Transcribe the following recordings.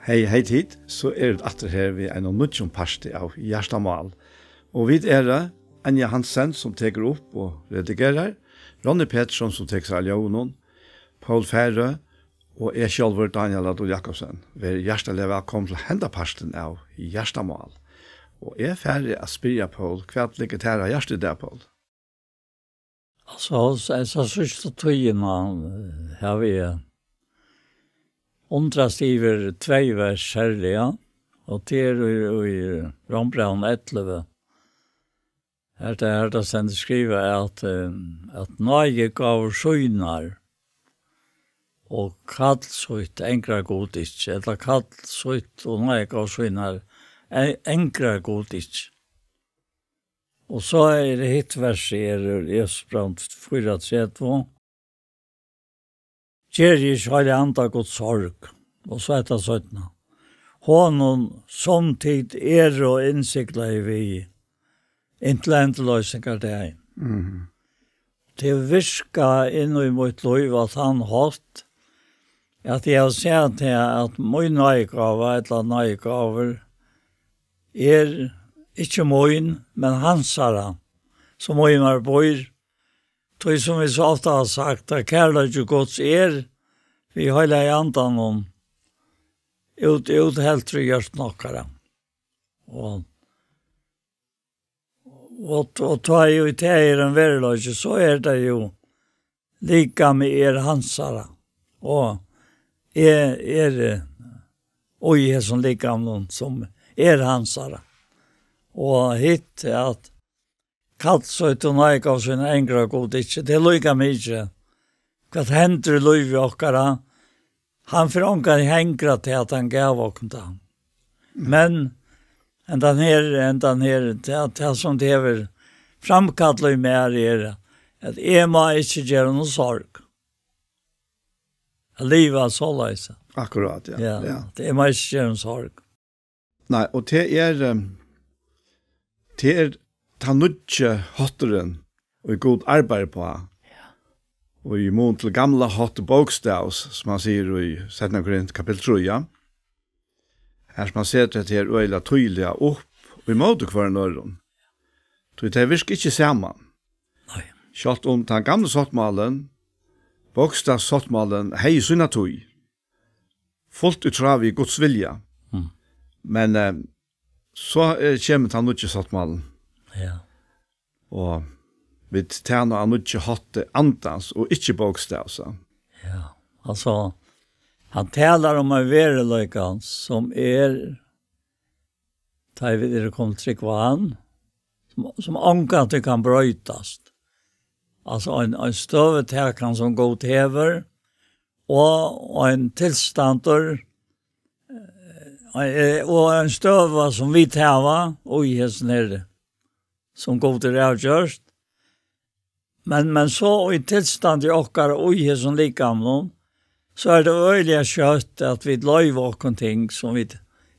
Hei tid, så det atter her vi en nødgjom parti av Gjerstamal. Og vi det Anja Hansen som teker opp og redigerer, Ronny Pettersson som teker seg av Jonon, Paul Færre og jeg selv Daniel Adol Jakobsen. Vi hjertelig velkommen til hendaparten av Gjerstamal. Og jeg ferdig å spyrre Paul, hva ligger til hjertet der, Paul? Altså, så sørste tøyene har vi undrast-iver 2 vers særliga, og til i Rombraun 11. Her det sendt skriva at nøye gav skynar, og kallsøyt enkra god ikkje, eller kallsøyt og nøye gav skynar enkra god ikkje. Og så det hitt vers i Esbrand 4:32. Gjer ikke alle andre god sorg, og så etter 17. Hånden som tid og innsikla i vi, inntil endeløsninger det. Til virka inn i mot liv at han hatt, at jeg har sett til at min nøygaver, eller nøygaver, ikke min, men hansara, som min bor. Tog som vi så ofta har sagt, at kærlighet Guds vi høyla i andan om ut helt tryggast nokkara. Og ta jo i en verløse, så det jo lika med hansara. Og og jeg som lika med noen som hansara. Og hitt at kallsøyt og nøyk av sin engra god ikkje. Det lykka mykje. Hva hender i liv okkara? Han frånkar hengra til at han gav okna. Men endan her, det som det hever framkallt i mer at jeg må ikke gjøre noe sorg. Livet så løse. Akkurat, ja. Det må ikke gjøre noe sorg. Nei, og det ta nødje hotteren og god arbeid på. Og i mån til gamla hotte bokstavs, som man sier i 17. Korint kapittel 3, ja. Her som man ser det her øyla tydelig opp og i måte hver nøyren. Så det virker ikke sammen. Nei. Kjalt om den gamle sottmalen, bokstavssottmalen, hei sunna tøy. Fullt utrav i Guds vilja. Men så kommer den nødje sottmalen. Ja. Og vi tjener han ikke hatt andans og ikke bokstavsa. Ja, altså, han taler om en vereløykan som da vi kommer til hva han, som omgant det kan brøytast. Altså, en støvetekan som går hever, og en tilstander, og en støve som vi tava, og i hesten det, som går til avgjørst. Men så i tilstand i okkar og i som likamnon, så det øyelig kjøtt at vi løyver okken ting som vi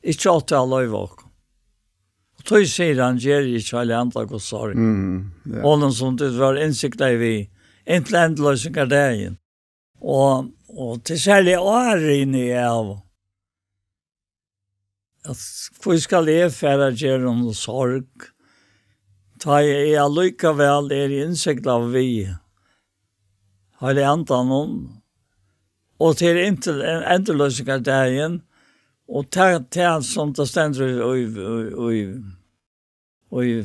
ikke åtte har løyver okken. Og tog sier han, gjør ikke alle andre god sorg. Og noen som det var innsikt i vi, inntil endeløsning av dagen. Og til særlig inne i av at hvor skal jeg fære gjøre noen sorg? Ta jeg likevel i innsikt av vi. Har det antan noen. Og til endeløsning av dagen. Og til som det stender i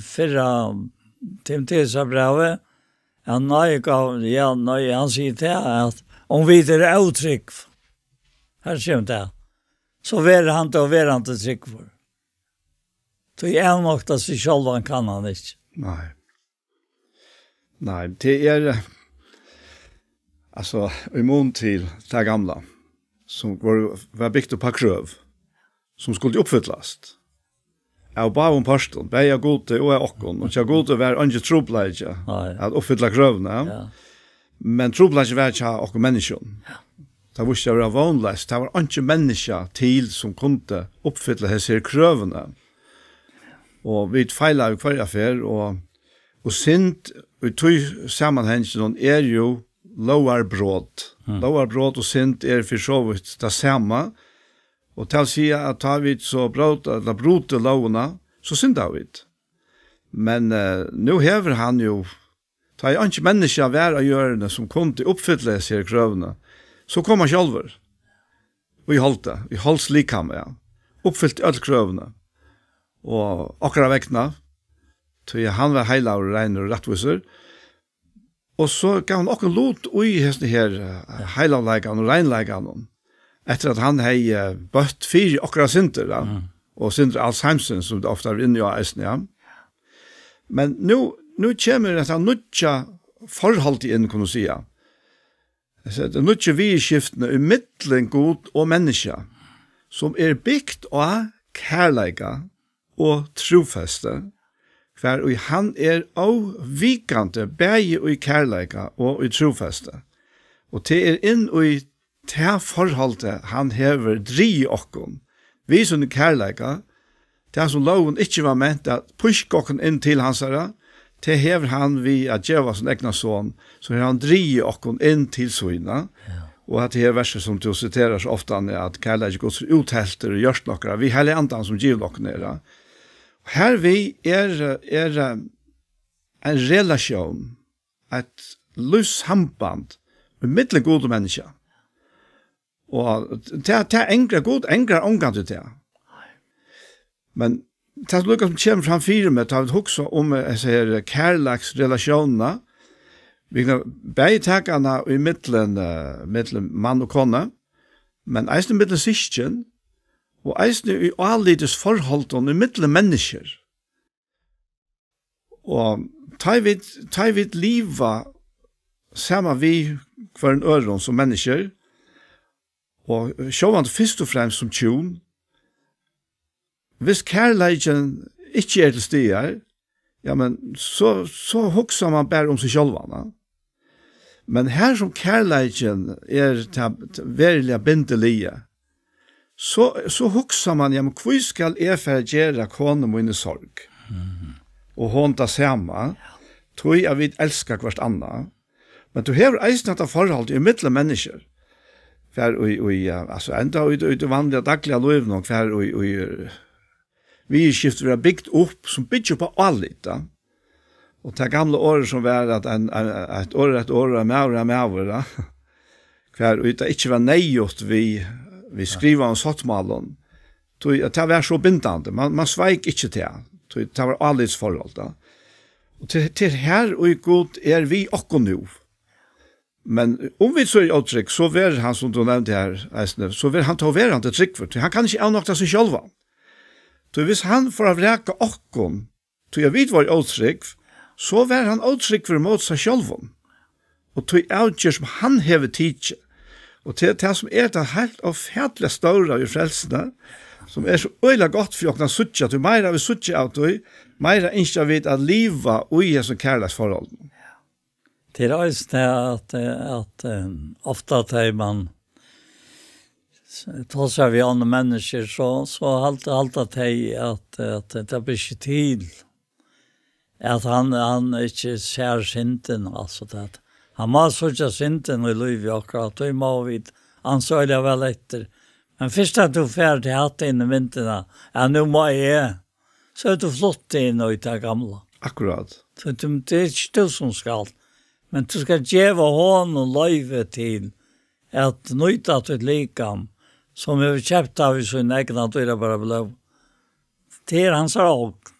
4 Timoteus-brevet. Han sier til at om vi avtrykk, her kommer det, så være han til å være han til trykk for. Så jeg nok at seg selv han kan han ikke. Nei, det altså, i mån til det gamla, som var bygd opp av krøv, som skulle oppfyllast. Jeg ba om parsten, be jeg gode og jeg okken, og ikke gode var ikke trobladje, at oppfylla krøvene, men trobladje var ikke okken mennesken. Det var ikke være vanligst, det var ikke menneske til som kunne oppfylla disse krøvene. Og vi feilar hver affær, og synd, og tog sammenhengen jo lovar brot. Lovar brot og synd for så vidt det samme, Og til å si at tar vi så brote lovene, så synder vi. Men nå hever han jo, tar jeg ikke mennesker være å gjøre det som kunne oppfylle seg krøvene, så kommer han selv. Og vi holdt det, vi holdt slikhamme, ja. Oppfyllt alle krøvene. Og akkurat vekkene, til han var heilag og regner og rettviser, og så gav han akkurat lot ui hestene her heilagleikene og regnleikene, etter at han hei bøtt 4 akkurat sinter, ja. Og sinter Alzheimersen, som det ofte er inne i eisen, ja. Men nå kommer det til nødja forhold inn, kan du si. Det nødja vidskiftene i middelen god og menneske, som bygd av kærleika og trofeste, for han avvikende begge i kærleika og i trofeste. Og det inn i det forholdet han hever dri okken, vi som kærleika, det som loven ikke var ment at puske okken inn til hans herre, det hever han vi at djeva sin egna son, så han dri okken inn til søyna, og at det er verset som du siterer så ofte er at kærleik gods uthelter og gjørst nokkara, vi hele andan som giv okken er. Her vi en relasjon, et lyssamband med middelen gode mennesker. Og det engrer god, engrer omgang til det. Men det er noe som kommer fram fire med, det er også om kærleksrelasjonene, vi kan begge takene i middelen mann og kone, men eisen i middelen syskjen, og eisen i allides forholdene i middelen mennesker. Og tar vi livet sammen vi for en øron som mennesker, og sjåvand først og fremst som tjon, hvis kærleiken ikke til stier, ja, men så hokser man bare om seg sjølvene. Men her som kærleiken til verilige bindelige, så hokser man, ja, men hvor skal jeg fergjere kone mine sorg? Og hon da samme, tror jeg vil elske hvert annet. Men du har eisen dette forhold i middelen mennesker, altså enda i det vanlige daglige livet, for vi skiftet vi har bygd opp, som bygger på allita. Og det gamle året som var at et år er med, for det ikke var nøyot vi skriver om sottmalen, det var så bindende, man sveik ikke til, det var allits forhold. Og til her og i god vi okko nu. Men om vi så er uttrykk, så var han som du nevnte her, så var han toverande trykk, for han kan ikke avnokta seg sjølva. Så hvis han får avreka okkon, til jeg vet var uttrykk, så var han uttrykk for mot seg sjølva. Og til avgjør som han hever tidsi. Og til det som det helt og fætlig ståra i frelsene, som så øyla godt for åkna suttja, til meira vi suttja av tog, meira innskja vi at liva ui som kærleksforholden. Det at ofte at man tar seg vi andre mennesker, så alt at det blir ikke til. At han ikke ser sinten, altså det. Han må søke sinten i livet akkurat, og må vi ansøyle vel etter. Men først at du ferdig hatt inn i vinterna, ja, nå må jeg, så du flott inn i det gamle. Akkurat. Så det ikke du som skal. Men du skal gjøre hånd og løyve til at nøyta til likam, som vi har kjøpt av i sin egen at det bare ble. Det hans råk.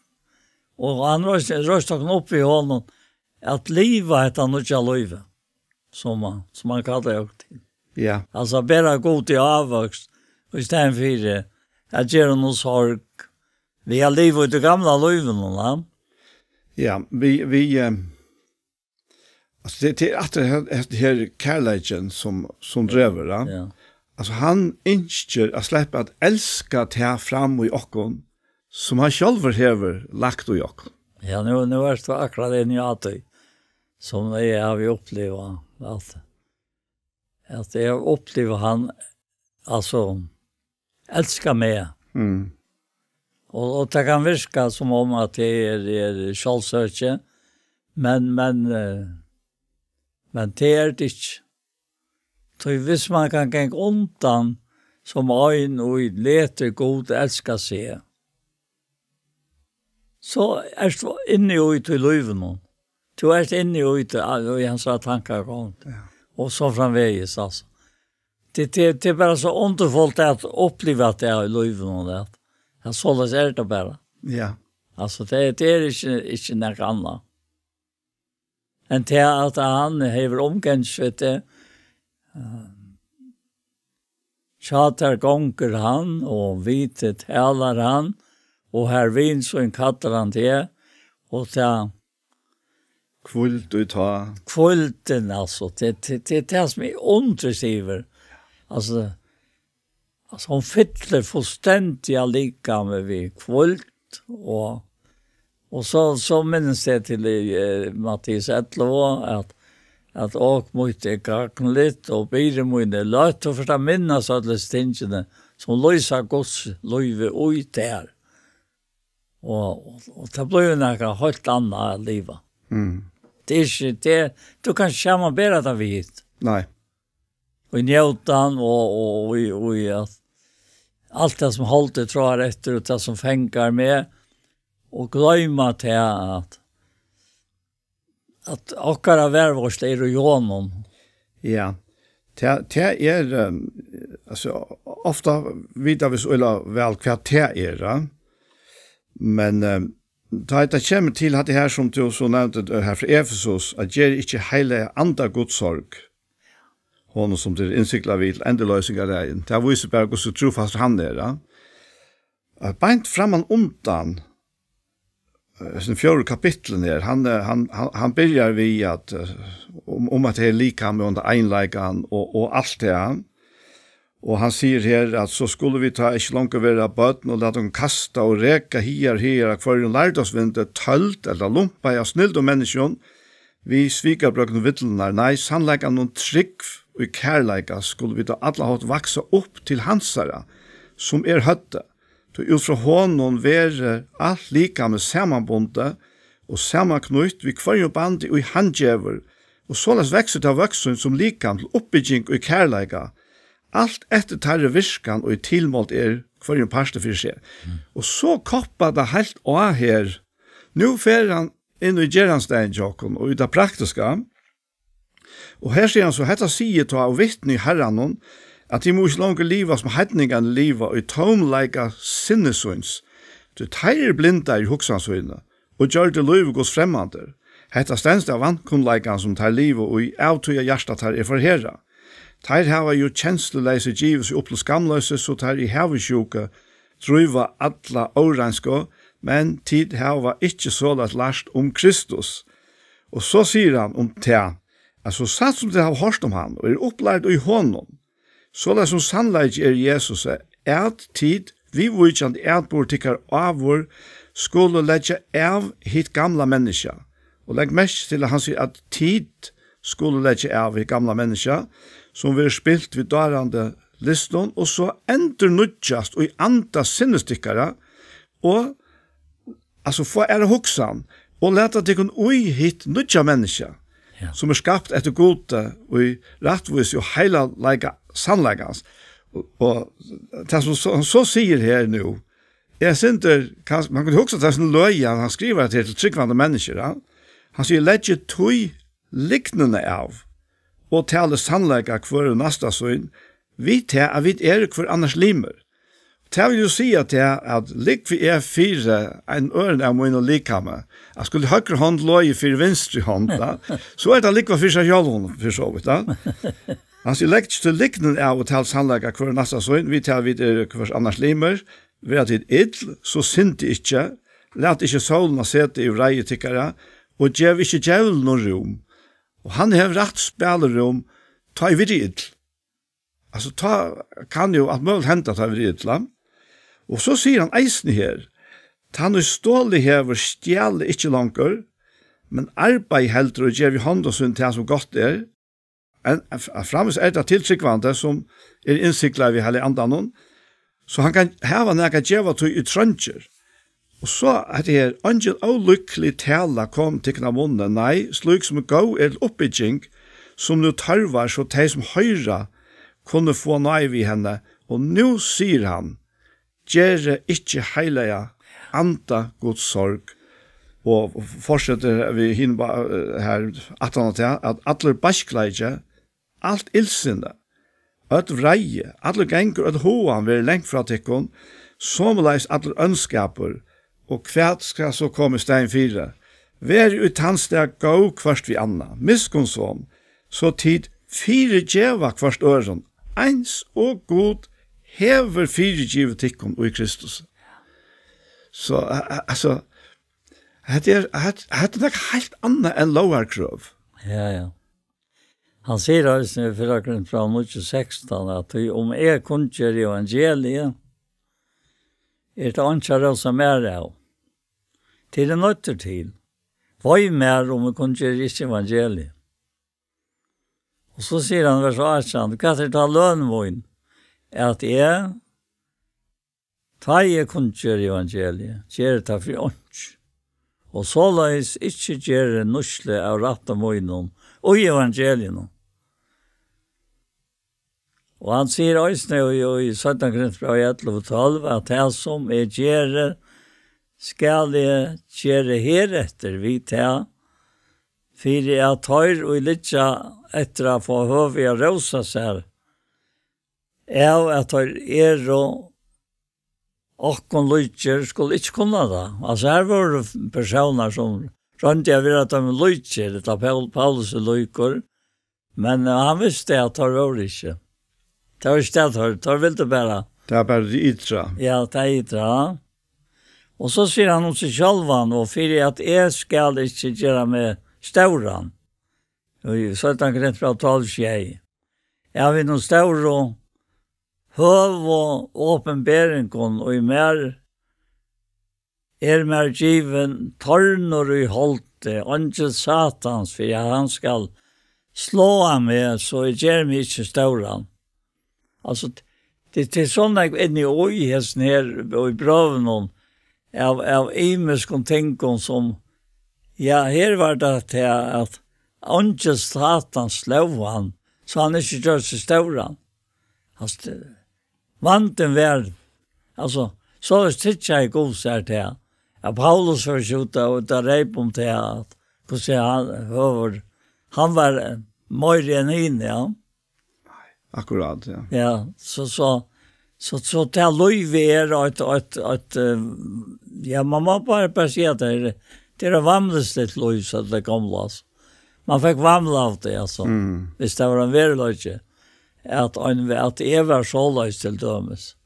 Og han røst opp i hånden at livet heter nøyta løyve, som man kaller det til. Ja. Altså bare god til avvokst, og i stedet for at gjøre noe sorg. Vi har livet i det gamle løyvene, ja. Ja, vi alltså det det här kärleken som driver det. Ja. Alltså han önskar att släppa att älska till fram i okkon som han själv hever lagt i okkon. Ja, nu är det akkurat det nyatøy som jag har upplevt att jag upplever han alltså älskar mig. Mm. Och det kan virka som om att det är självsökje, men det är det inte. Så hvis man kan gå undan som øyn og leter god elsker seg. Så du inne i ut i løyven. Du inne i ut i hans tankar rundt. Ja. Og så framveges, altså. Det bara så underfullt att uppleva att det är i löven och det. Jag såldes det bara. Ja. Alltså det är inte något annat. En till att han har omgångsvet det. Tjatar gånger han och vite talar han. Och här vin så en kattar han det. Och det kvult och ta. Kvulten alltså. Det är som är undersiver. Alltså hon fyller fullständiga lika med vi kvult och så minns det till Mattias Ettlo att åk mot det gaken lite och bidra mot det lätt och första minnas alla stingene som lösa Guds löjve ut där. Och det blir ju några helt andra liv. Det är inte du kan skämma bära det vid. Nej. Och njutan och allt det som håller tror jag efter och det som fänkar med och glömma till att åkara värvårst är i honom. Ja. Det är alltså ofta vidare vi så väl kvarter men det kommer till att det här som du så nämnde här för Efesos att ger inte hela andra Gudssorg. Hon som det insikla vid endelösningar där. Det visar bara hur så trofast han är. Bänt framan undan sen 4 kapitlen där. Han börjar vi att om att det är lika med under einläggan och allt det. Och han säger här att så skulle vi ta inte långt över böten och låta dem kasta och räka här kvar en lärdagsvinter tölt eller lumpa av snill och människan. Vi svikar bröken vittlarna. Nej, sannläggan någon trygg och i kärleika skulle vi da alla ha vaksa upp till hansara som hötte. Så utfra honom vere allt lika med sammanbundet och sammanknytt vid kvarje band och i handjäver och sålas växer till vuxen som lika till uppbygging och i kärleika. Allt efter tarre virskan och i tillmålt kvarje parste för sig. Och så koppar det helt av här. Nu fer han in i Geranstein Jakob och i det praktiska. Och här ser han så hetta sier ta och vittne i herran att de måste långa liva som hedningan liva i tomleika sinnesøyns. Du teir blinda i hoksansøyna og gjør det liv gås fremmande. Hetta stendst av vankunleikan som tar liva og i avtøya hjärsta tar forherra. Teir hava jo kjensluleise gives i opplås gamløse så tar i havesjuka truva alla årenska men tid hava ikkje sålat last Kristus. Og så sier han om te altså satt som det har hørt om han og upplært i honom så det som sannleik Jesus tid vi vujkjand bor tikkar avur skulle leggja av hit gamla menneska og legg mest til at han sier at tid skulle leggja av hit gamla menneska som vi spilt vid darande liston og så endur nudjast og i anda sinnestikkara og altså få hoksan og leta tikkun ui hit nudja menneska som skapt etter gode og i rettvis og heila leika sannleikans. Og det som så sier her nu, man kan huske at det er sånn løya, han skriver det til tryggvande mennesker. Han sier, legge tog liknende av, og tale sannleika hver nasta søgn, vi til at vi hver annars limer. Det vil jo si at lik vi fire en øren av min og likame. Jeg skulle høyre hånd løye for venstre hånd, så det lik var fire kjølhånd, for så vidt. Han sier, legg til liknen av å tale sannleika hver nasta søgn, vi til vi hver annars limer, ved at idl, så sint ikke, let ikke solen sete i vreie tikkere, og gjev ikke djevelen noen rom. Og han har rett spillerom, ta i videre idl. Altså, kan jo at mulig hente ta i videre idl. Og så sier han eisen her, han er stålig hever stjæle ikke langer, men arbeid helter og gjør vi hånd og sunn til han som godt Framvis det tiltryggvande som innsiklet vi hele andan, så han kan heva nega djeva tog i trøntjer. Og så det her, angel olykkelig tala kom til kna munnen, nei, slik som gå oppbygging, som nu tarvar så de som høyra kunne få nøy vi henne, Og nu sier han, gjøre ikke heilige anda Guds sorg, og fortsetter vi her at alle baskleidje, alt ilsinne, at vreie, alle gengur, at hoan vil lengt fra tikkun, somleis alle ønskaper, og kvært skal så komme stein 4. Vær ut hans der gå kvart vi anna, miskunnsom, så tid 4 djeva kvart øren, eins og god hever 4 djivet tikkun og i Kristus. Så, altså, det er nok helt annet enn lovarkrøv. Ja. Han sier også i 4 Korinther fra 16 at om jeg kunngjør i evangeliet, det ikke som av. Til en nøtter til. Hva mer om jeg kunngjør ikke evangeliet? Og så sier han vers 18, hva er det ta lønvån? At jeg tar kunngjør i evangeliet, gjør det for ånd. Og så løs ikke gjøre nusle av rett og møgnen og i evangelien. Og han sier også i 17 Korinther 11-12 at det som gjøre skal jeg gjøre heretter vi til, for jeg tar og litt etter å få høve å rosa seg. Jeg tar og lytter skulle ikke kunne det. Altså her var det personer som rønte jeg vil at de lytter, det er Paulus lykker, men han visste at det var ikke. Det var ikke det, det var vilt bare. Det er bare ytra. Ja, det er ytra. Og så sier han om seg selv, og for at jeg skal ikke gjøre med stauren. Og så er han greit fra 12 skjei. Jeg vil noen stauren, høv og åpenberingen, og i mer mer given torner i holdt angel satans, for han skal slå ham med, så jeg gjør meg ikke stauren. Altså, det er sånn jeg inn i øyehesten her, og i brøven av imeskon tenkon som, ja, her var det til at angel satans slå han, så han ikke gjør seg stauren. Altså, vanten verd, altså, så sitter jeg god sær til, ja, Paulus var skjuta, og det reip om til at, han var mer enn inn, ja. Akkurat, ja. Ja, så til løyve ja, man må bare si at det er vamlestet løyve, så det gamle, altså. Man fikk vamle av det, altså, hvis det var en verløyve. At jeg var så løs til dømes.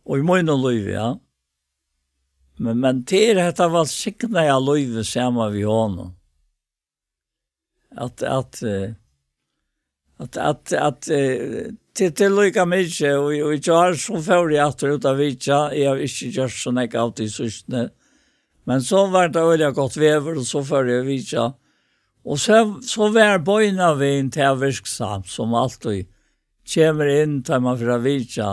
Og i måned løyve, ja. Men til dette var sikkert jeg løyve sammen vi hånden. At til lykka mykje, og jeg har så førlig at ut av vitja, jeg har ikke gjort sånn jeg alltid sysne. Men så var det veldig godt vever, og så førlig jeg vitja. Og så var bøyna vi inn til virksam, som alltid kommer inn til man fra vitja,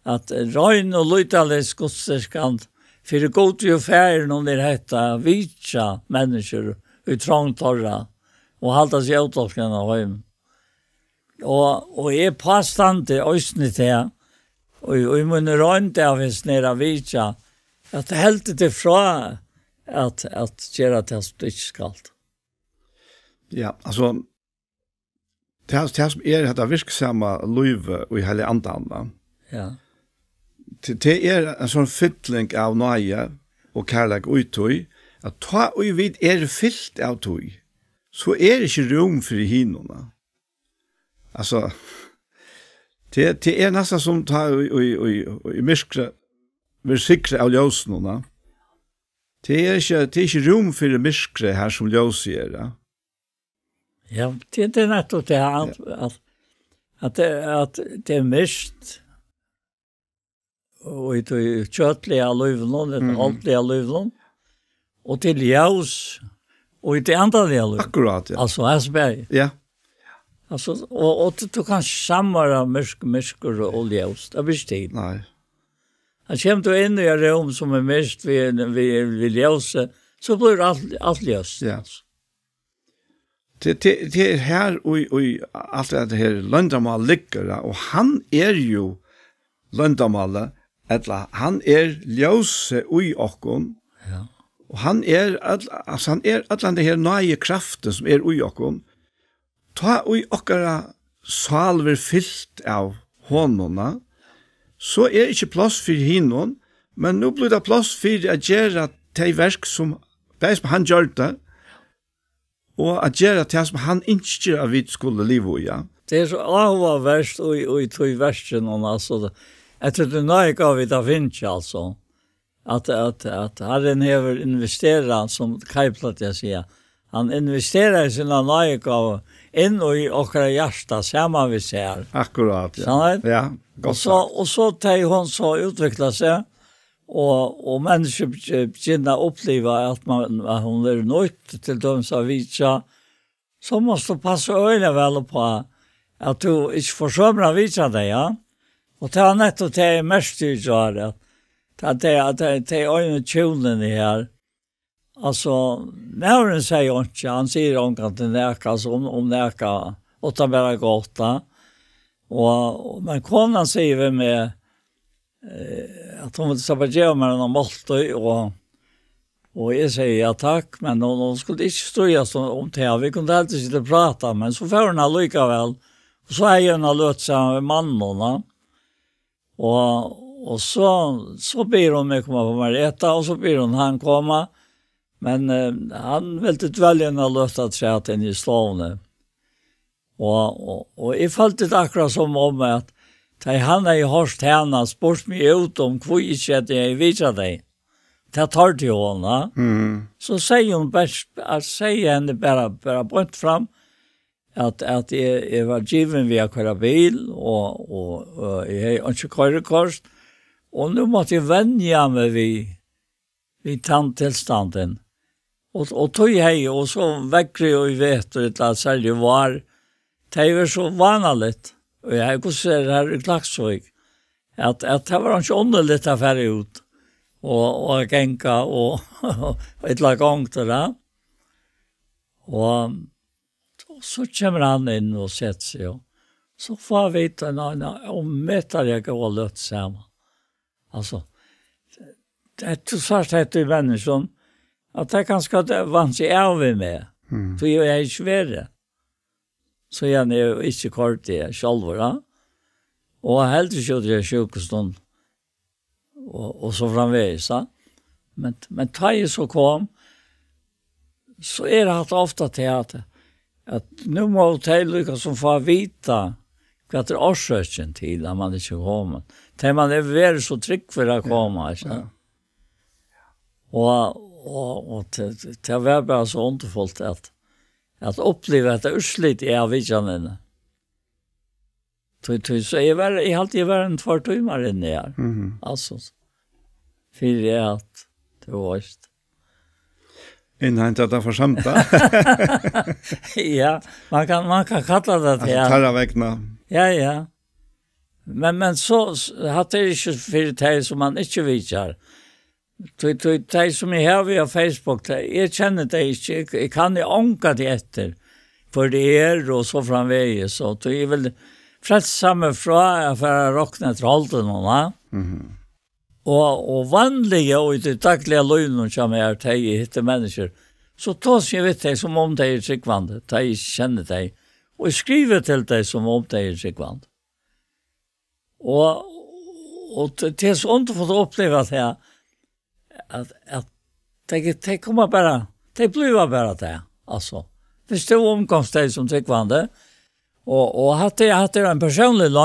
at røyn og lytales godserskant, for det går til å fære noen der hette vitja mennesker i trångtorra, og halta seg utloppsken av høym. Og jeg påstand til østene til, og jeg må røynte av hans nere vitja, at det helt til fra at gjøre til det ikke skalt. Ja, altså, det som dette virksomme løyve og i hele andene, ja. Det en sånn fytling av nøye og kærlighet og tøy, at ta og vid fyllt av tøy, så det ikke rom for hinene. Altså, det nesten som ta i myskre, vi sikre av ljøsene. Det ikke rom for myskre her som ljøs gjør, ja. Ja, det er nettopp det at det myst, og det kjøtlige løyvene, det holdlige løyvene, og til ljøs, og det andalige løyvene. Akkurat, ja. Altså, Asberg. Ja. Altså, og du kan samvara mysker og ljøs, det blir tid. Nei. Han kommer du inn i et rom som myst vi ljøse, så blir alt ljøs. Ja. Det är här och allt det här löndamal ligger och han är ju löndamal eller han är ljuse i okon. Ja. Och han är alltså alla det här nya kraften som är i okon. Ta och okara salver fyllt av honorna. Så är inte plats för hinon, men nu blir det plats för att göra de verk som han gör det. Og at gjøre til som han ikke at vi skulle leve i, ja. Det er så avverst og i tog versen, altså. Jeg tror det er ikke av Da Vinci, altså. At Herren har investerat, som Kajplat jeg sier, han investerar i sina nøye gav inn i okra hjärsta, sammen vi ser. Akkurat, ja. Sånn, ja, godt og så tar hun så utvikla seg, og mennesker begynner å oppleve at hun er nødt til døms av vitsa, så måste du passe øyne vel på at du ikke forsømmer vitsa deg, ja. Og det er nettopp det mest utgjøret, at det er øyne tjonene her. Altså, nævren sier jo ikke, han sier omkring til næka, altså om næka, og det er bare godt, men konen sier vi med att hon vill sabotera med någon måltid och jag säger ja tack men hon skulle inte stöja om det vi kunde alltid sitta och prata men så får hon lika väl och så är hon löt sig med mannen och så ber hon mig komma på Marita och så ber hon han komma men han väldigt väldigt löt att säga att i slavne och I fallet det akkurat som om att han har ju hört henne spurt mig ut om hur inte jag visar dig. Det tar till henne. Så säger hon henne bara bort fram att jag var given via köra bil och jag har inte körekost. Och nu måste jag vänja mig vid tandtillstånden. Och tog jag och så väckte jag vet att sälja var. Det var så vanligt. Och jag kunde se det här I Klaxvik. Att det var inte underligt affär ut. Och gänga och ett lag gång till det. Och så kommer han in och sätter sig. Och så får jag veta om mätar jag går lött samman. Alltså, det är så att det är människan. Att det ganska vanskligt av med. För jag är inte värre. Så jag är inte kort det själva. Och helt så det sjukstund. Och så framvägs. Men tar ju så kom så är det att ofta teater att nu måste jag lyckas som får vita vad det är orsöken till när man inte kommer. Det man är väl så trygg för att komma. Ja. Och det var bara så underfullt att uppleva att det urslit I avvidjanen. Så jag har alltid varit en 2 timmar inne här. Alltså, för det att det var just. Inhämtat för samtal. Ja, man kan kalla det det. Alltså, tarra vägna. Ja. Men så hade det inte för det som man inte vidjar. Det som jag har via Facebook, jag känner det inte, jag kan inte ånka det efter. För det är och så framvägs. Så det är väl frälsamme fra för att råkna till hållen. Och vanliga och det dagliga lögnen som är att jag hittar människor. Så tas jag vet dig som om det är tryggvande. Jag känner dig. Och skriver till dig som om det är tryggvande. Och det är så ont att få uppleva det att det kommer bara det blir bara det alltså det står omkomst dig som tryggvande och hade en personlig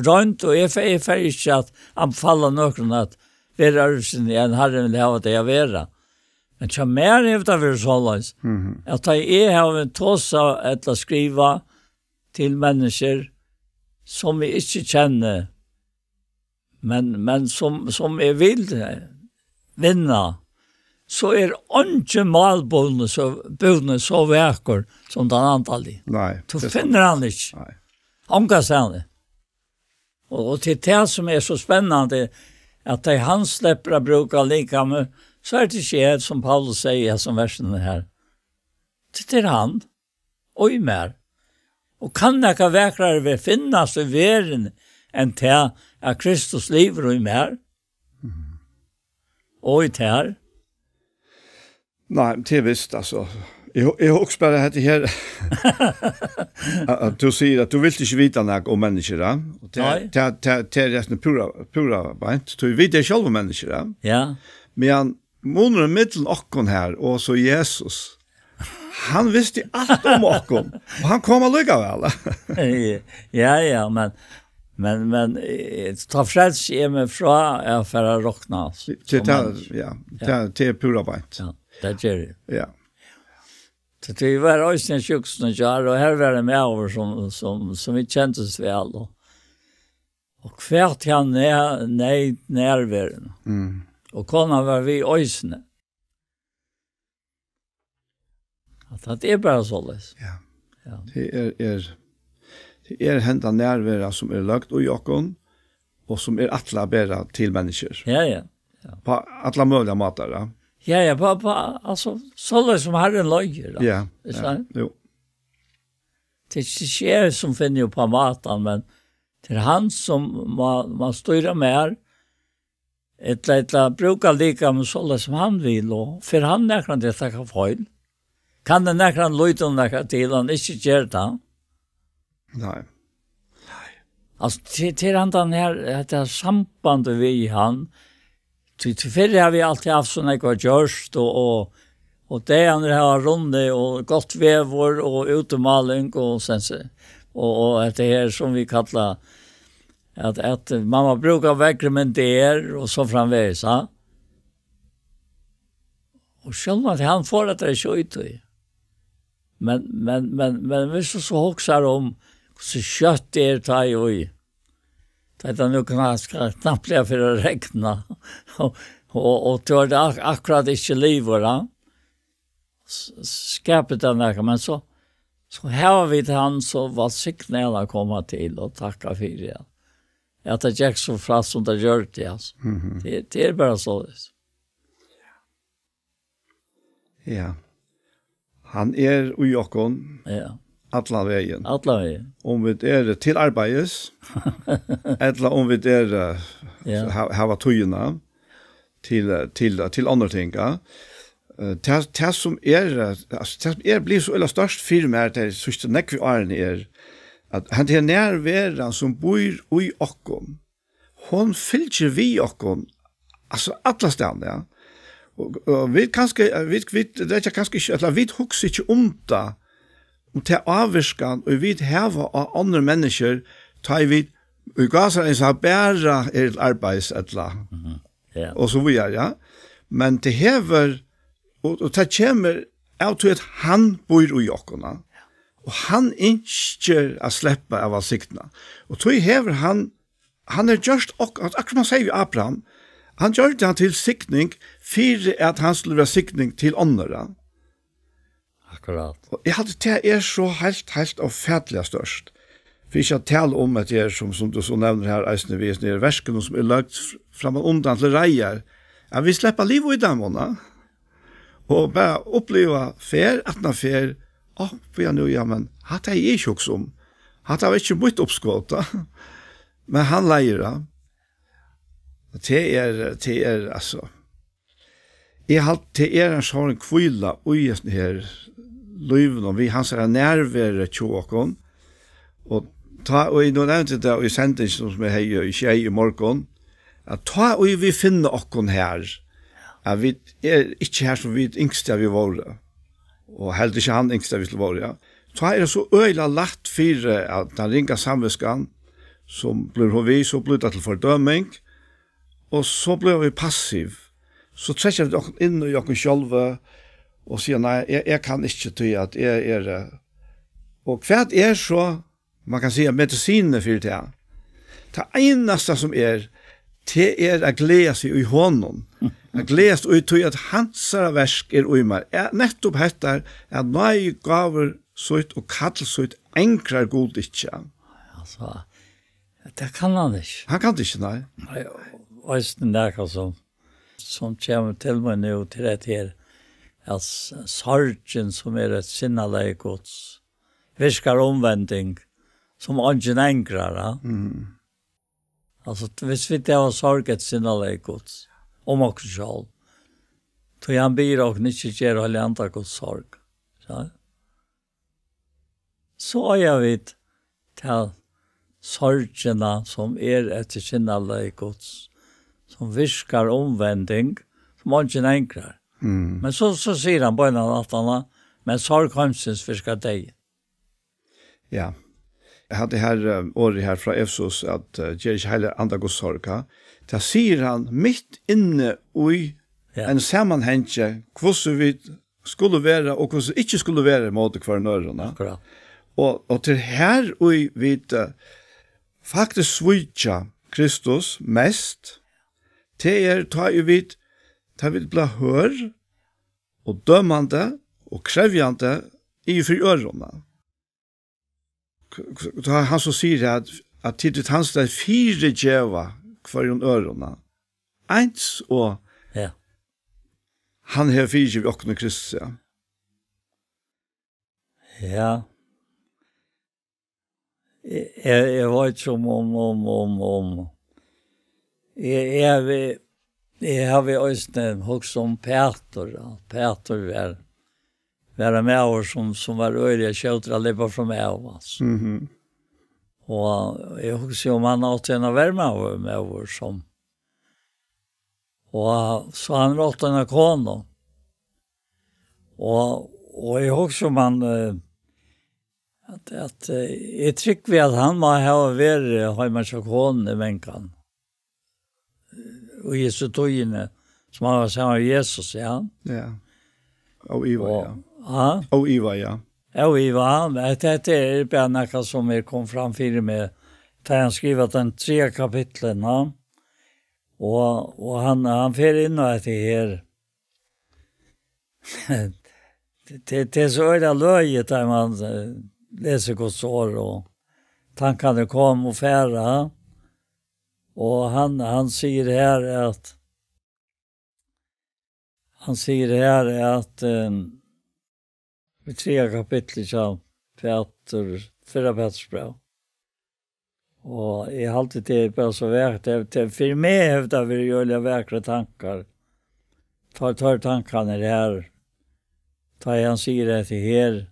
runt och är inte att anfalla någon att vara rörelsen igen Herren vill ha det jag vara men så mer efter vi så att jag har en tossa att skriva till människor som vi inte känner men som är vill vinna så inte malbålene så väcker som den antallig. Nej. Så finner han inte. Nej. Han kan säga det. Och till det som är så spännande att det han släpper att bruka lika med så det inte som Paulus säger som versen här. Det är han. og i mer. Og kan ikke vekrare vi finnes i verden enn til at Kristus lever og i mer? Og i ter? Nei, det visst, altså. Jeg har også bare dette her. At du sier at du vil ikke vite noe om mennesker. Nei. Det er resten pura beint. Du vet det selv om mennesker. Ja. Men måneden middelen okken her, og så Jesus, han visste alt om okken, og han kom allikevel. ja, men ta frels i meg fra jeg for å råkne. Det er pura beint. Ja, det gjør det. Ja. Så vi var også en tjukkene kjær, og her var det med over som vi kjentes vel. Og hvert han nærværen. Og kona var vi øysene. At det er bare således. Ja. Det er hendet nærværa som er lagt i okken, og som er atle bedre til mennesker. Ja. På atle mulige måter, ja. Ja, altså, således som Herren løyer. Ja, jo. Det er ikke jeg som finner jo på maten, men det er han som man styrer mer, et bruker lika med således som han vil, og for han kan det takke feil. Kan det nekran løyte om nekran til, han ikke gjør det? Nei. Altså, til han den her, det sambandet vi i han, til fyrre har vi alltid haft sånn ekva gjørst, og det andre har runde, og godt vevor, og utemaling, og det her som vi kallar, at mamma brukar vekrementere, og så framveis, ja. Og selv at han får at det ikke ut i. Men hvis du så hoksar om så kjøtt det er ta i oi. Det er nok knappt bli for å rekna. Og det var det akkurat ikke livet da. Skapet den der, men så har vi til han så var siktene komma til og takka for det. At det gikk så fra som det gjør det, altså. Det er bare så det. Ja. Han er ui okkon. Ja. Alla veien. Om vi er til arbeids, eller om vi er hava tøyene til andre ting. Det som blir så eller størst firma det sørste nekvi årene at han er nærværen som bor ui okkon. Hon fylker vi okkon, altså alle stedene, ja. Og vi kanskje, det er kanskje ikke, eller vi hukser ikke om det, om til avvirskan, og vi heva av andre mennesker, tar vi gasser en sånn bæra arbeids, og så videre, ja. Men det hever, og det kommer av til at han bor i jokkene, og han ikke å slippe av å siktene. Og så hever han er just, akkurat man sier vi Abraham, han gjør det til siktning, for at han skulle være siktning til andre. Akkurat. Og jeg hadde det så helt og fætlig størst. For ikke å tale om at det som du så nevner her, eisende vi er versken som er lagt frem og undan til reier, at vi slipper livet i dem, og bare oppleve fer, at den fer, for jeg nå, ja, men hatt jeg ikke også om. Hatt jeg ikke mye oppskått, men han leier det. Det er altså, det er en sånn kvila ui her liven, og vi hans er nærvære tjåkon, og jeg nå nevnte det i sendingen som jeg har i tjei i morgen, at og vi finner okkon her, at vi er ikke her som vi yngste vi var, og heller ikke han yngste vi var, ja. Er det så øyla lagt for at den ringer samviskan, som blir vi, så blir det til fordøming, og så blir vi passiv. Så trekker vi oss inn i oss selv, og sier, nei, jeg kan ikke ty at jeg er... Og hva er så, man kan si, medisinene for det? Det eneste som det er å glede seg i hånden. Å glede seg og ty at hans versk i meg. Nettopp heter at nøy gaver sånt og kattel sånt enkler god ikke. Altså, det kan han ikke. Han kan det ikke, nei. Nei, og den der som kommer til meg nå til det her, at sargen som et sinnelige gods, viskar omvändning som ingen enkrar. Alltså, hvis vi det var sorget sina leikots, om också själv, så han blir och inte ger och länta Guds sorg. Så jag vet till sorgerna som efter sina leikots, som viskar omvändning, som ingen enkrar. Men så säger han på en annan, men sorg hamsens viskar dig. Ja. Jag hade här året här från Efsos att ger inte heller andra Guds sorg. Där säger han mitt inne i en sammanhänge hur vi skulle vara och hur vi inte skulle vara mot kvar nörrarna. Akkurat. Och till här vi faktiskt switcha Kristus mest till tar ju vi bli hör och dömande och krävjande i för öronen. Han så säger att tidigt hans där fyra djäva kvar i öronen. Eins och han har fyra och med Kristus. Ja. Jag vet som om. Jag har vi också också om Peter. Peter var med oss som var öliga kjötra leva från med oss. Och jag också om han åt en av värma med oss som. Och så han åt en kona. Och jag också om han att jag tycker vi att han må ha varit hemmasakon i vänkan. Och Jesu tojene som han var sammen Jesus, ja. Ja. Och Iva, ja. Ja. Och Iva, ja. Och Iva, det är bara något som kom fram för mig. Han skrivit den 3 kapitlen, ja. Och han fer in och att det här. Det är så öde löjet där man läser Guds ord och tankarna kom och färra. Och han säger här att i 3 kapitlet så förra Petrusbrev. Och jag har alltid det bara så värt det för mig hävdar vi göra verkliga tankar. Tar tankarna det här. Tar han säger det till her.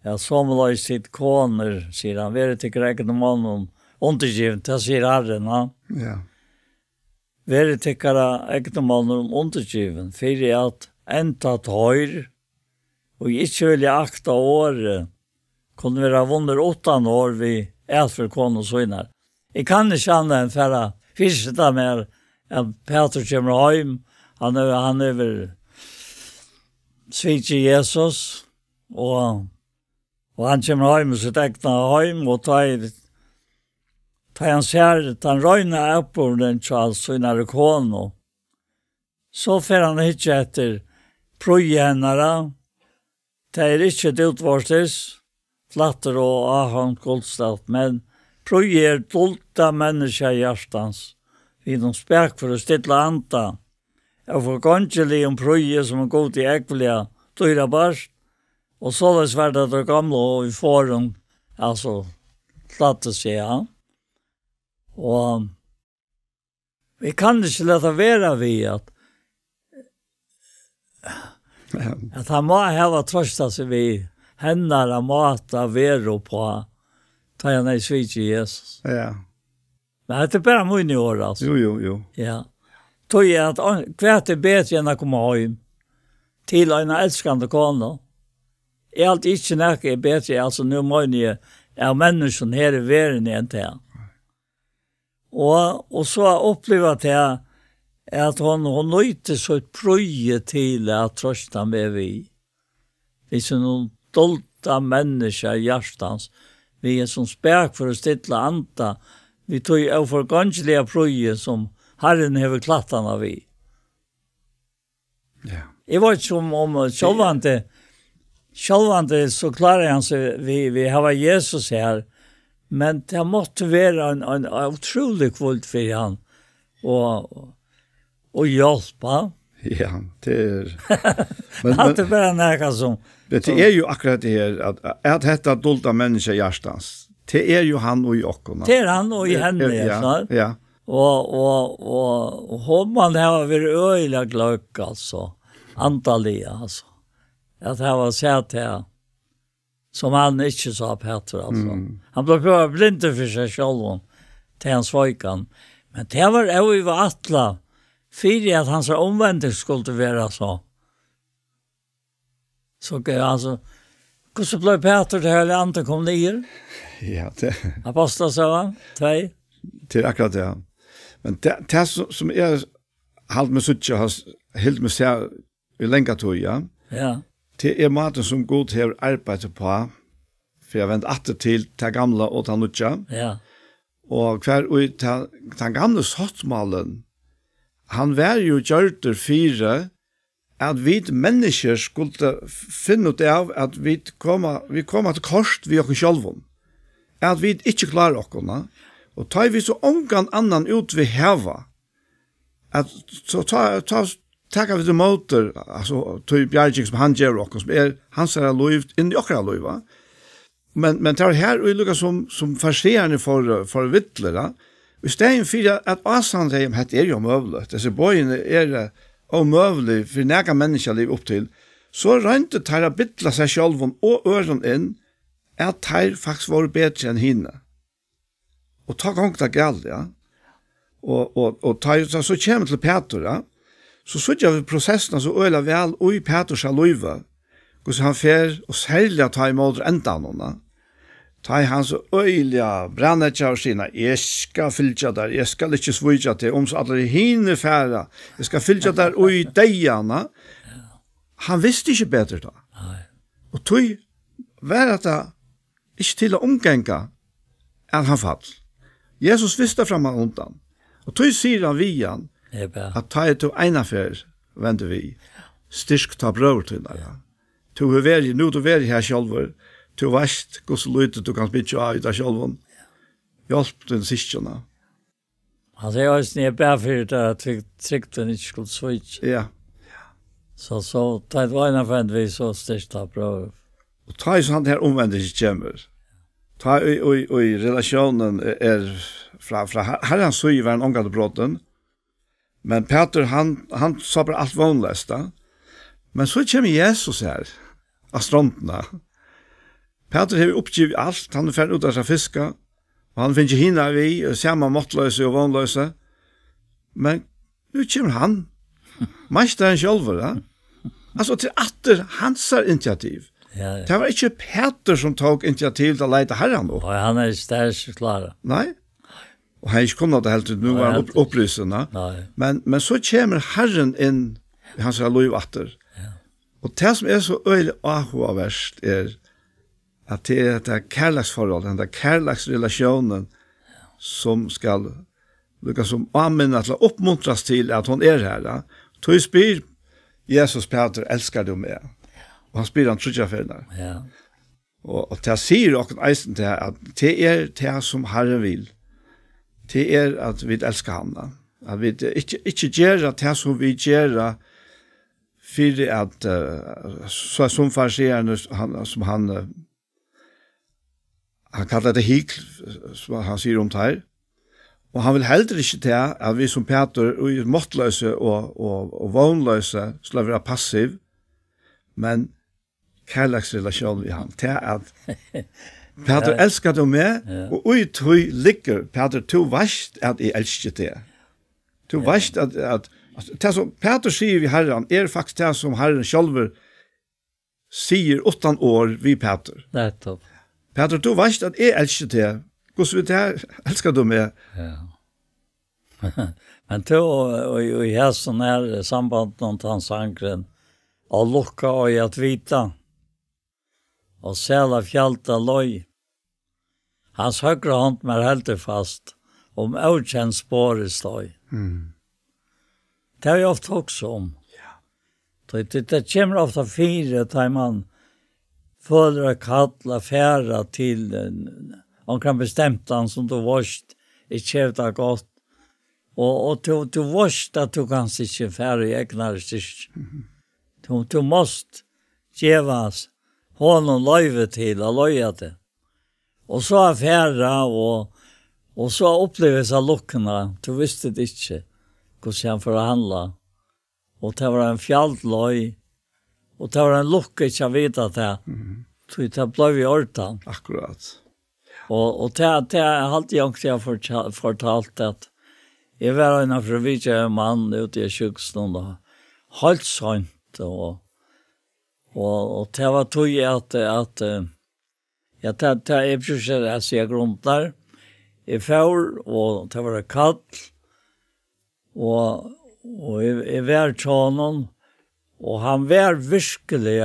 Ja, som löjs sitt koner, säger han. Vi är till gräkna mannen undergivet, det säger Herren. Ja. Vi är till gräkna mannen undergivet. För att änta tar och inte vilja akta år kunde vara vunder 8 år vi för koner och så innan. Jag kan inte känna en färra fyrsta med att Peter kommer hem. Han är väl svitser Jesus och han kommer hem och sitt äkta hem och tar han ser att han röjnar upp på den Charles och när det kommer. Så får han inte efter projänare. Det är inte utvarses, flatter och ahon koldstat, men projer dolta människa hjärstans. Vi de spärk för att stilla anta. Jag får kanskje om projer som går till äckliga dyra barst. Och så är det svärt att det gamla och vi får dem, alltså, flatter sig, ja. Och vi kan inte låta vara vid att han må ha tröstat sig vid henne och mata vero på ta han i svitsi Jesus. Ja. Men det är bara många år alltså. Jo. Ja. Tog jag att kvart är bättre än att komma hem till en älskande kona. Allt inte näka är bättre, alltså nu många är människan här i världen inte. Och så upplevde jag att hon nöjde så ett proje till att trösta med vi. Det är sån dolta människa i hjärtans. Vi är som spärk för att stilla anta. Vi tog ju för ganskliga proje som Herren har klattarna vi. Ja. Jag var som om självande så klarar han sig vi har Jesus här. Men det måste vara en otrolig kvult för han. Och hjälpa. Ja, det Allt är bara näka som. Det är ju akkurat det här att detta dolda människa hjärstans. Det är ju han och i ockorna. Det är han och i henne, ja. Ja. Och hon man har varit öjliga glöck alltså. Antalliga alltså. Att det var sett här. Som han inte sa Petter alltså. Han blev bara blind för sig själv. Till hans svojkan. Men det var ju attla. För att hans omvändning skulle vara så. Så alltså. Hur så blev Petter det här inte kom ner? Ja, det. Apostel sa 2. Det är akkurat det. Men det som är halt med suttja har helt med sig i länga tog, ja. Ja. Det är maten som god har arbeidet på för jag vänt åter till det gamla och det nya. Ja. Och kvar ut den gamla sottmalen han var ju gjort fyra att vi människor skulle finna ut av att vi kommer till kors vi och själva. Att vi inte klarar oss. Och tar vi så ångan annan ut vi heva. Att så tackar vi till motor, alltså till Bjargik som han gör oss, som är hans liv in i okra liv. Men det är här och lukar som farserande för vittlera. I stedet för att Asan säger att det är ju omövligt. Dessa bøyene är omövligt för näga människa liv upp till. Så rönte tar att bittla sig själv och öron in att tar faktiskt var bättre än hinna. Och ta gång det galt, ja. Och tar så kommer till Peter, ja. Så såg vi processen så öla väl och i Peters liv. Hur han fer och sälja ta emot ändan hon. Ta han så öliga brandetja och sina jag ska fylla där jag ska inte svåja till om så alla hinner färra jag ska fylla där och i dejarna han visste inte bättre då och tog var det inte till att omgänga att han fall Jesus visste fram undan och tog säger han vian att ta ett och en affär vände vi styrk ta bröd till där to hur nu då var här själv to vast hur så lite du kan spitcha av där själv hjälp den sistjorna alltså jag är snä bär för att tryckt den inte skulle switch ja så ta ett var en affär vi så styrk ta bröd och ta ju sånt här omvändigt kommer ta i relationen är från han så ju var en ångade brotten men Peter han sa bara allt vanligast men så kommer Jesus här astronterna Peter har uppgivit allt han är färdig ut att fiska och han finner hinna vi samma måttlösa och vanlösa men nu kommer han mästaren själv va alltså till åter hans initiativ. Ja. Det var inte Peter som tog initiativ till att leta herran då. Och han är stärst klar. Nej. Och han är inte kunnat det helt nu var han upplysande. Men så kommer herren in i hans liv åter. Ja. Och det som är så öjligt avhåverst är att det är det kärleksforholdet, den kärleksrelationen som ska lyckas som använda till att uppmuntras till att hon är här. Då spyr Jesus Peter älskar du med. Och han spyr han trutja för ja. Och det säger också eisen till att det är det som Herren vill. Det är att vi älskar honom. Att vi inte gör det som vi gör för att så som farserande som han kallar det hik som han säger om det här. Och han vill heller inte det att vi som Peter och måttlöse och vanlöse skulle vara passiv. Men kärleksrelation i han. Det är att Peter älskar dem med och ut hur ligger Peter tog vast att jag älskar det. Tog vast att det som Peter säger vid Herren är faktiskt det som Herren själv säger 8 år vid Peter. Det är topp. Peter tog vast att jag älskar det. Hur så det här älskar du med? Ja. Men då i hästen här samband med hans ankren och lucka och att vita och säla fjälta loj. Hans högra hand med helt fast om okänd spår i stoj. Det har jag ofta också om. Ja. Det kommer ofta fyra där man följer att kalla färra till om kan bestämt han som du varst i kärta gott Och du måste att du kan inte färre i egna resurser. Du måste gevas honom löjve till att löja det. Och så affära och så upplevs av luckorna. Du visste det inte hur han förhandla. Och det var en fjalltlöj. Och det var en lucka inte jag vet att det. Så det blev i ordan. Akkurat. Och det har alltid också jag fortalt att jag var en av vidare man ute i sjukstånd och helt sånt och det var tog att jag det är precis att se grund där i fjol och det var kallt och i världshonom och han var virkelig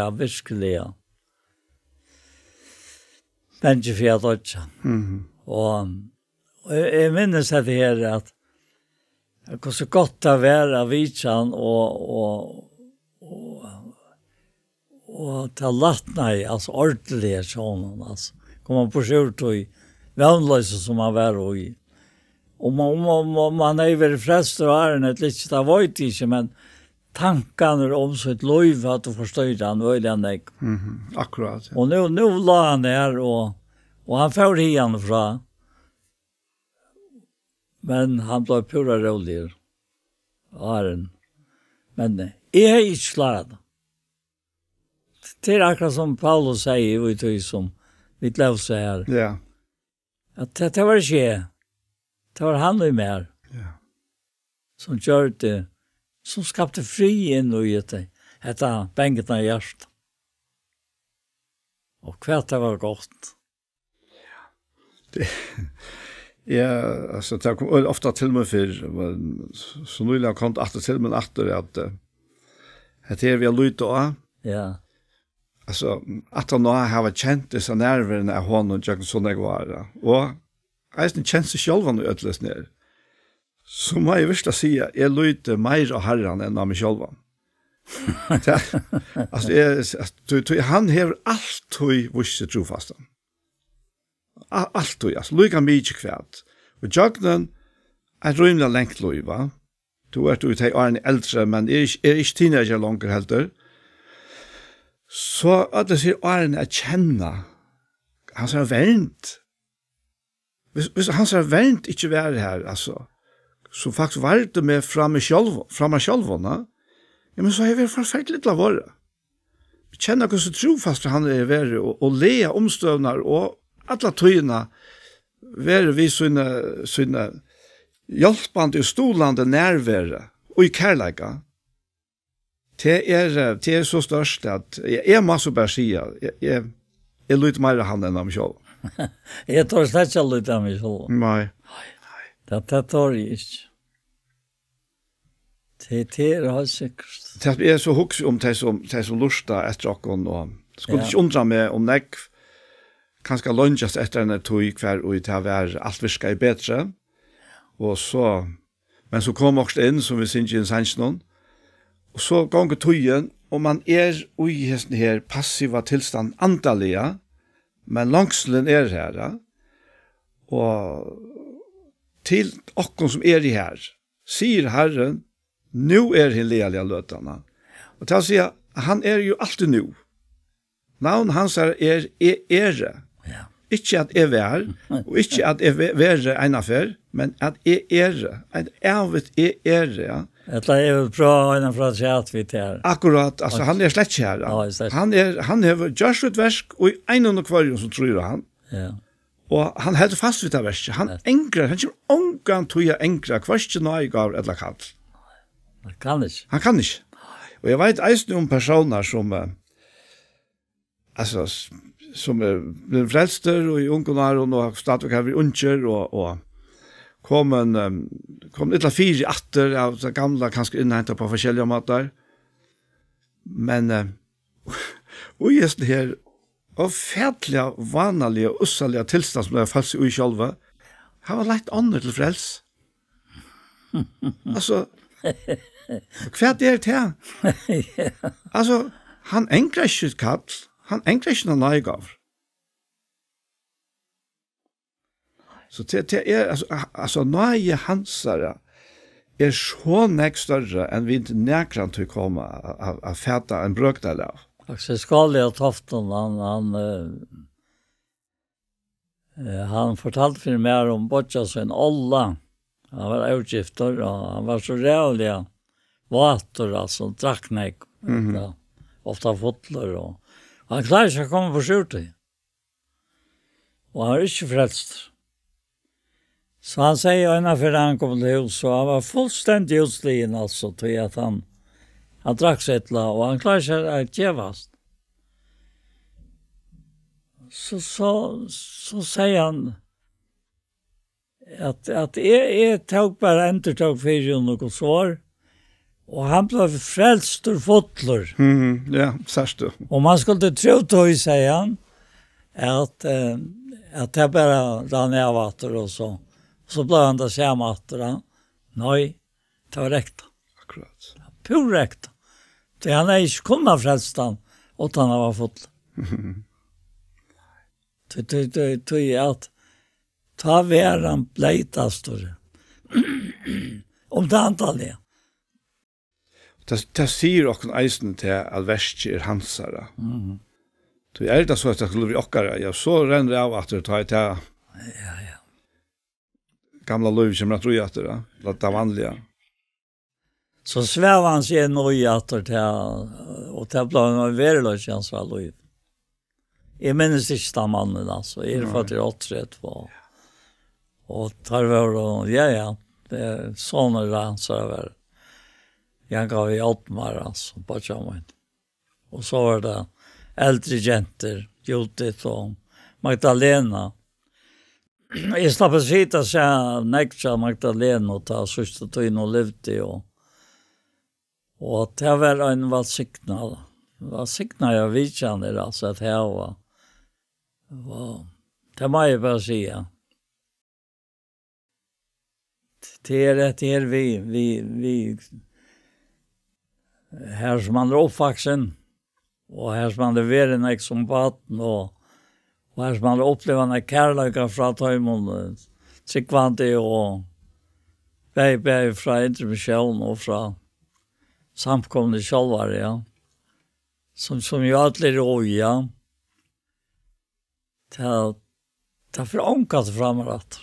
men inte för att också. Och jag minns att det här att det var så gott att vara vidtjan och ta lattna alltså ordentligt sån alltså komma på skjort och vänlösa som man var i. Och man är väl frälst och är det lite av vet inte men tankarna om så ett liv att du förstår han väl nej. Akkurat. Ja. Och nu la han där och han får igen från. Men han blev pura rolig. Men jag är inte klar. Det är akkurat som Paulus säger i som mitt liv så här. Ja. Att det var inte det var han och mer. Ja. Som gör det. Som skapte fri in i det. Detta bängerna i hjärtat. Och kvart det var gott. Ja, alltså det kom ofta till mig för så nu jag kom att till mig att vi har lytt. Ja. Alltså att han har känt dessa nerverna av honom och jag såna var. Och jag känns det själv nu ödles ner. Så må jag visst säga jag lytte mer av Herren än av mig själv. Alltså han har alltid visst trofasta. Alltid, alltså lika mycket kvärt. Och jagnen är rymligt längt liv, va? Du är ute i åren äldre, men är inte teenager långt heller. Så att det ser åren att känna han ser vänt. Hvis han ser vänt inte vara här, alltså. Så faktiskt var det med framme själv, va? Ja, men så har vi förfärligt av våra. Vi känner hur så trofast han är värre och lea omstövnar och alla tøyna være vi sånne hjelpande og stolande nærvære og i kærleika. Det er så størst at jeg må så bare si jeg lytter mer av han enn av meg selv. Jeg tar slett ikke lytte av meg selv. Nei. Det tar jeg ikke. Det er helt sikkert. Det er så huks om de som lusta etter åkken og skulle ikke undra meg om nekv kanskje lunges etter en tog hver og til å være alt virka i bedre. Og så, men så kom også inn, som vi synes i en sannsjon, og så ganger togen, og man er i hesten her passiva tilstand andalige, men langselen er her, og til okken som er i her, sier Herren, nå er han lelige løtene. Og til å si, han er jo alltid nå. Navn hans er ære. Ja. Ikke at jeg vær, og ikke at jeg være en affær, men at jeg ære. At jeg vet jeg ære, ja. Det er jo bra en fra at vi til. Akkurat, altså han er slett ikke her. Ja, han har gjort et versk, og en av akvarium som tror han. Ja. Og han heldur fast ved det verset. Han engrer, han kommer omgang til å engre, hverst nøy gav eller kall. Han kan ikke. Han kan ikke. Og jeg vet eisen om personer som, altså, som blir frelster og i ungenar og stadig har vi unger og kom litt av 4 atter av det gamle kanskje innhentet på forskjellige måter. Men og just det her og fætlige, vanlige og ussalige tilstand som det er falsk i sjølve har vært lagt andre til frels. Altså hva er det her? Altså han engrer ikke et kall. Han engrer ikke noen nøygav. Så det er, altså nøye hansere, så nek større enn vi ikke nekran til å komme av feta en brøkdel av. Axel Skalli av Tofton, han fortalte for meg om Boccia sin Olla. Han var utgifter, og han var så rævlig vater, altså, drakk nek, ofta fotler, og han klarer ikke å komme på skjortet. Og han er ikke frelst. Så han sier innenfor han kom til hus, og han var fullstendig utslien, altså, til at han drakk seg et la, og han klarer ikke å gjevast. Så sier han at jeg tok bare entertog 400 svar, og han ble frelst ur fotler. Ja, særst du. Og man skulle tro til, sier han, at jeg bare rann av atter og så. Så ble han da samme atter. Nei, det var rekta. Akkurat. Pur rekta. Det han ikke kunnet frelst han, og han var fotler. Tøy at ta væran bleitast om det antallet. Det sier okken eisen til at verst hansara. Det det så at det skulle bli okkara. Ja, så renner jeg av at det tar til gamla løy som jeg tror jeg at det vanlige. Så svev han seg noe at det og det ble en vereløy hans var løy. Jeg minnes ikke den mannen, altså. Jeg fått i 8-3 og tar var og det sånne ranser var. Jeg gav i 8 år, altså, på kjømmen. Og så var det eldre jenter, Judith og Magdalena. Jeg slapp å sitte og se nekta Magdalena og ta sørste tøyne og levde og det var en valgsikna. Valgsikna jeg vidkjenner, altså, at jeg var det må jeg bare si. Det vi her som man oppvaksen, og her som man leverer nek som baten, og her som man opplever nek kærløyga fra tøymon, tryggvante og beg fra intermisjon og fra samkomne sjølvare, ja. Som jo alltid råd, ja. Det forankret framatt.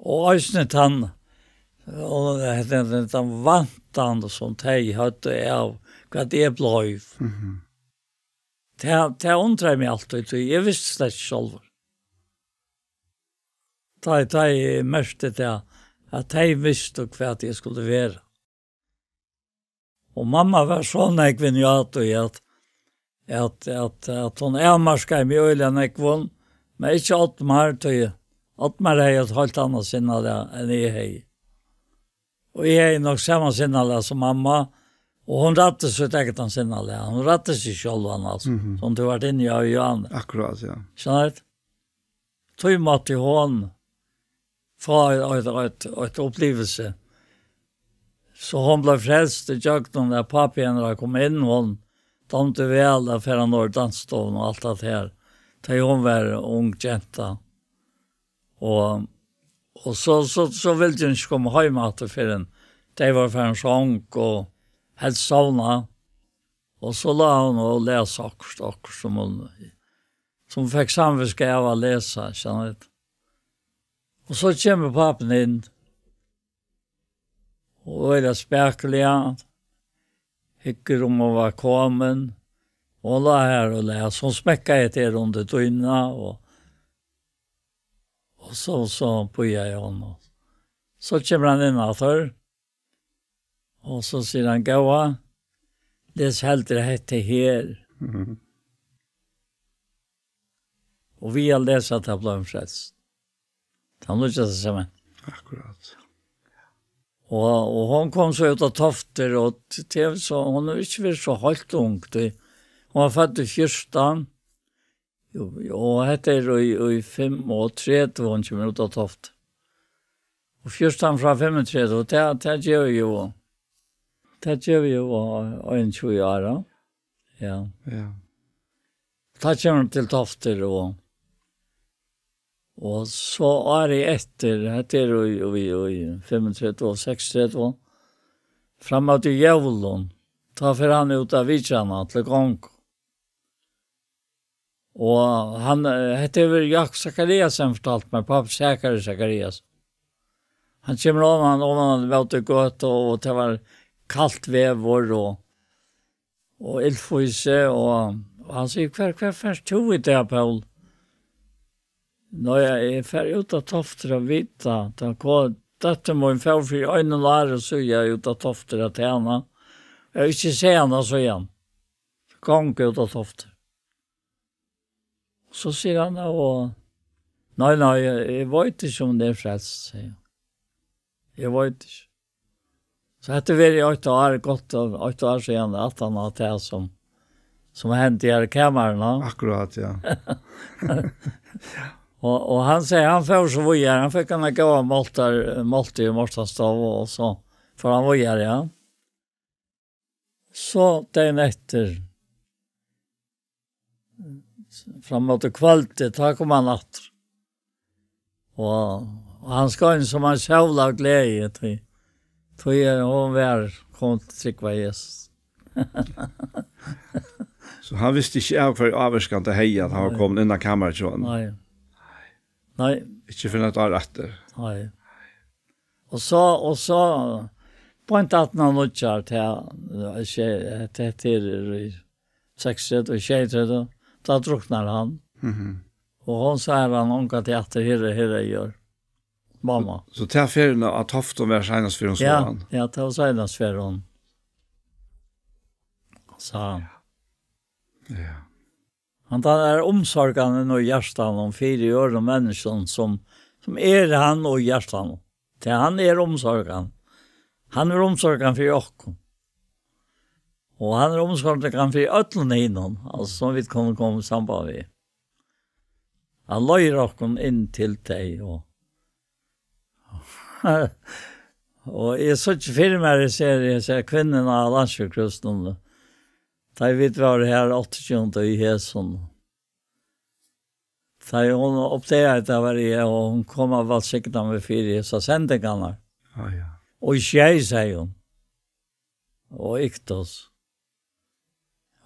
Og øsnet han, og den vantan som de hadde av hva det bløy. Det undrer meg alltid, jeg visste det ikke selv. De mørste det, at de visste hva det skulle være. Og mamma var sånn jeg vinner jo at hon marska i øyla nekvån, men ikke Ottmar tøy. Ottmar har et helt annet sinnale enn jeg har. Og jeg har nok samme sinnale som mamma, og hun rattet sitt eget an sinnale. Hun rattet seg selv, altså, som du var inne i Johan. Akkurat, ja. Skjønner du? Tøy måtte hun få et opplevelse. Så hun ble frelst i jøkken der papien kom inn, hun domte vel der for han var dansstoven og alt det her. Til hun var ung jenta. Og så ville hun ikke komme hjem for en. De var for en sång og helst sovna. Og så la hun og lese akkurat som fikk samviske av å lese, kjenner du. Og så kommer papen inn. Og det spekelig, hikker om å være kommet, og la her og lese. Så spekket jeg til under døgnet, og så bøyer jeg henne. Så kommer han inn etter, og så sier han, «Gåa, les heldre hette her.» Og vi har lest at det ble en frelst. Det var ikke det samme. Akkurat. Og hon kom så ut av Tofter, og så hon har ikke vært så halvt ung. Hon var født i 14, og hette i 35, hon kommer ut av Tofter. Og 14 fra 35, og det gjør jo 21 år. Ja. Da kommer hun til Tofter, Og så er det etter, det i 35 og 36, framme til jævlen, ta for han ut av vidtjana til gang. Og han, det var Jakob Zacharias som fortalt meg, pappa Zacharias. Han kommer om han var ute godt, og det var kaldt vevor, og ildfyse, og han sier, hver først tog i det, Paul? Når jeg er ferdig ut av tofter og vita, dette må en ferdig for øynene lære, så jeg ut av tofter og tjene. Jeg vil ikke se henne så igjen. Gang ut av tofter. Så sier han, nei, jeg vet ikke om det er frelst, sier han. Jeg vet ikke. Så dette var i 8 år, godt 8 år siden, at han har det som hendt i her kamerene. Akkurat, ja. Og han sier, han får så vojer, han fikk han gå av måltid i morgenstov, og så får han vojer, ja. Så dagen etter, framåt kvalitet, da kom han natt. Og han skal inn som han sjøvla av glede, tror jeg hun var kommet til trykva Jesus. Så han visste ikke av hver avvarskan til hei at han var kommet inn av kammeret til han? Nei. Ikke for noe år etter? Nei. Og så på en tatt når han utkjør til 60 og 20, da drukner han. Og hun sier han unga teater, herre gjør. Mamma. Så til ferien av Tofton var senest for hun så han? Ja, det var senest for hun. Sa han. Ja. Han tar omsorgene og hjertan om 4 år og mennesker som han og hjertan. Til han omsorgen. Han omsorgen for oss. Og han omsorgen for øtlene innom, altså som vi kunne komme sammen med. Han løyer oss inn til deg. Og jeg så ikke filmer i ser kvinnerne av landsjøkrusten. Da vi var her 80 i Hesson. Da hun oppdaget det var jeg, og hun kom av alt sikkert med 4 så sendingene. Ja. Og jeg, sier hun. Og ikke oss.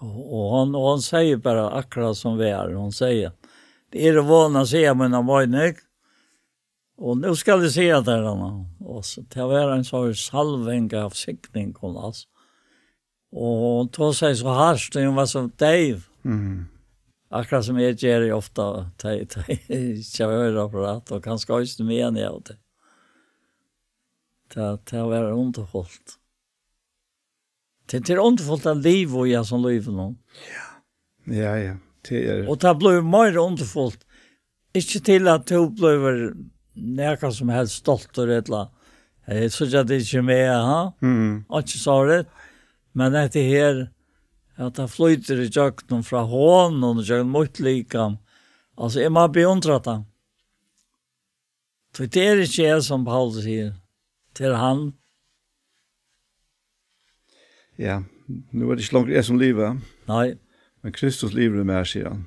Og hun sier bare akkurat som vi er. Hun sier, det er vana, sier min av Møynek. Og nu skal jeg si det der. Og så det var en sånn salving av sikning. Altså. Og hun tog seg så hardt, og hun var så deiv. Akkurat som jeg gjør ofte, ikke hører på det, og kanskje også med av det. Det var underfullt. Det er underfullt av liv og jeg som liv nå. Ja. Og det ble mer underfullt. Ikke til at du ble noe som helst stolt og rett. Jeg synes at det ikke er med, ha? Og ikke så rett. Men etter her, at det flyter i jøkken fra hånden og jøkken mot likam. Altså, jeg må beundre det. For det er ikke jeg som Paul sier. Til han. Ja, nu er det ikke langt jeg som livet. Nei. Men Kristus lever med, sier han.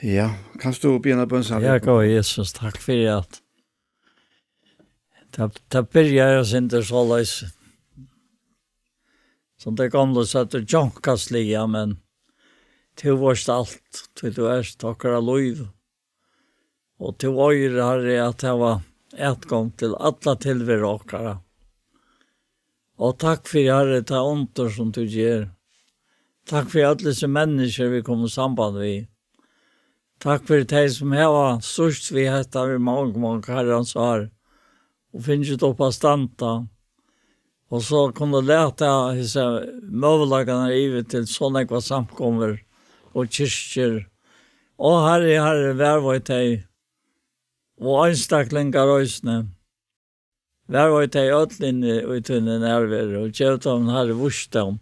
Ja, kan du begynne på en sak? Ja, gå Jesus, takk for at det begynner jeg sin til så løs. Som det gamle satt og jonkastlige, men til vårt alt, til du er stakker av liv. Og til øyre har jeg at det var etgang til alle tilvære åkere. Og takk for Herre, det onter som du gjør. Takk for alle disse mennesker vi kommer samband med. Takk for de som har størst vi heter vi mange herrens har. Og finnes ut opp av stanta. Og så kunne lete disse møvelagene i til sånne kva samkommer og kyrkjer. Og herre, vær var til og einstaklingar røysene. Vær var til øtlinje og tunne nerver og kjøtt av herre vursdom.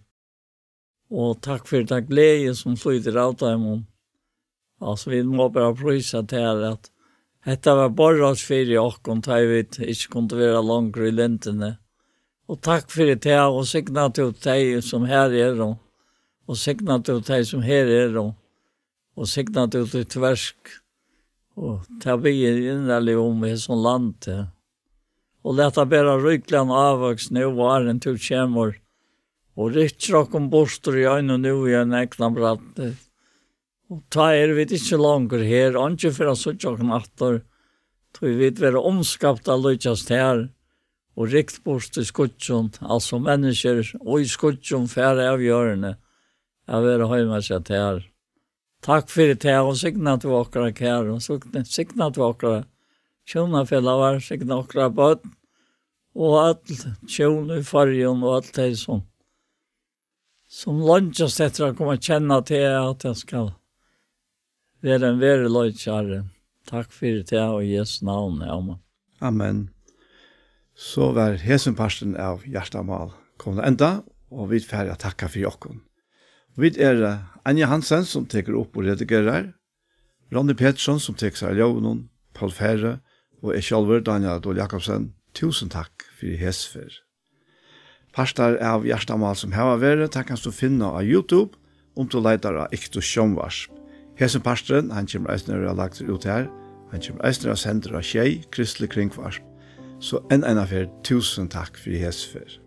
Og takk for det glede som flyter av dem. Altså vi må bare prysa til at dette var bare oss 4 år, og vi ikke kunne være langt i lintene. Og takk for det her, og signa til deg som her er, og signa til deg som her er, og signa til ditt versk, Och ta vi innerlig om vi som land till. Och leta bara ryklan avvaks nu var en till kämmor. Och riktrak om bostor i ögonen nu i en äkna bratt. Och ta vi inte långt här. Inte för att sucha och nattor. Vi vet vara omskapta lyckast här. Och riktbost i skutjon. Alltså människor och i skutjon färre avgörande. Jag vill ha med sig här. Tack för det och signa till åkara kär och signa till åkara tjonafällavar, signa åkara böt och allt tjon i färgen och allt det som lunchas efter att komma känna till att jag ska vara en väldigt löjtjare. Tack för det och i Jesu namn. Amen. Amen. Så var hesenparsten av hjertemål kommet enda, og vi får takka for jokken. Vi Anja Hansen som teker opp og redigerer, Ronny Pettersson som teker seg av Jøvnen, Paul Ferre og jeg selv, Daniel Adol Jakobsen. Tusen takk for hesfer. Pastor av hjertemål som har vært, takk kan du finne av YouTube om du leter av Iktus Sjønvarsp. Hesenparsten, han kommer eisner og har lagt ut her, han kommer eisner og sender av Kristelig Kringvarsp. Så en affær, tusen takk for hesfer.